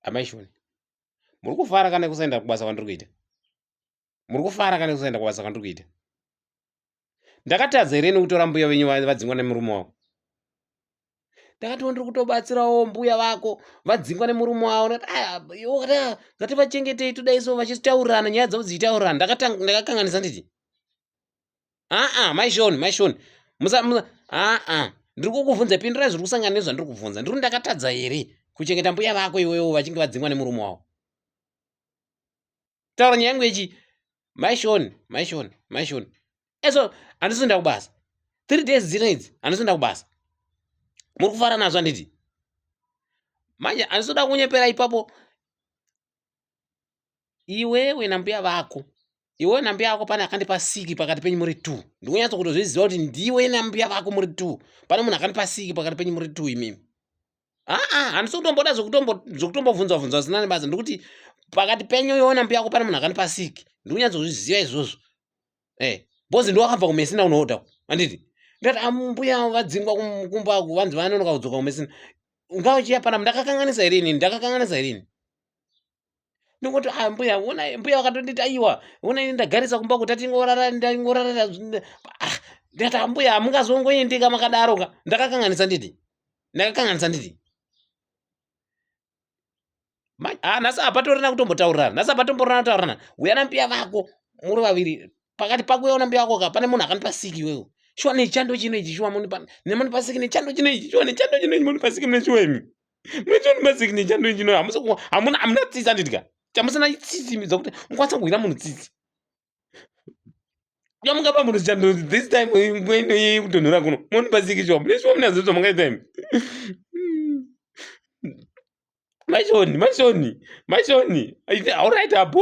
Amaishoni, muri kufara kana kusaenda kubasa kwandiri kuita? Muri kufara kana kusaenda kubasa kwandiri kuita? Ndakatadza here nekutora mbuya venyu vadzingwa nemurume wavo? Ndakati ndiri kutobatsirawo mbuya vako vadzingwa nemurume wavo, ngativachengetei todaiso vachitaurirana nyaya dzavo dzichitaurirana. Ndakakanganisa nditi maishoni ndiri kukubvunza, pindurai zviri kusangana nezvandiri kubvunza. Ndiri ndakatadza here kuchengeta mbuya vako iwewo vachinge vadzingwa nemurume wavo? Taura nyaya yangu ichi. Maishoni eso handisenda kubasa 3 days dzino idzi, handisenda kubasa. Muri kufara nazvo handiti? Manje handisoda kunyepera ipapo. Iwewe nambuya vako, iwewe nambuya vako pane akandipa siki pakati penyu muri 2. Ndikunyatso kutozviziva kuti ndiwe nambuya vako muri 2. Pane munhu akandipa siki pakati penyu muri 2 imimi. Handisi kutomboda zvokutombobvunzwa zvisina nebasa. Ndikuti pakati penyu iwewe nambuya vako pane munhu akandipa siki. Ndikunyatso kuzviziva izvozvo. Bhozi ndiwakabva kumesina unoda handiti? Ndati mbuya vadzingwa kumba vanhu vanonoka kudzoka kumesina. Ngauchiya panapa ndakakanganisa here inini? Ndingoti mbuya vakatonditi aiwa, ona ini ndagarisa kumba kuti atingorara ndati mbuya hamungazongoendeka makadaroka. Ndakakanganisa nditi? Nhasi hapatorina kutombotaurirana. Uya nambuya vako muri vaviri, pakati pako iwe nambuya vako pane munhu akanipa siki iwewe. Shuwa nechando chino ichi, shuwa nemunipa siki nechando chino ichi, shuwa nechando chino ichi munipa siki mune shuwa imi. Munechonipa siki nechando chino, hamuna tsitsi handitika. Chamusina tsitsi dzokuti mukwanisa kuhwina munhu tsitsi. Mungapa munhu chando this time muende kutonhora kuno. Munipa siki shuwa, mune shuwa munazo zvamungaita imi. Maishoni. All right, apo.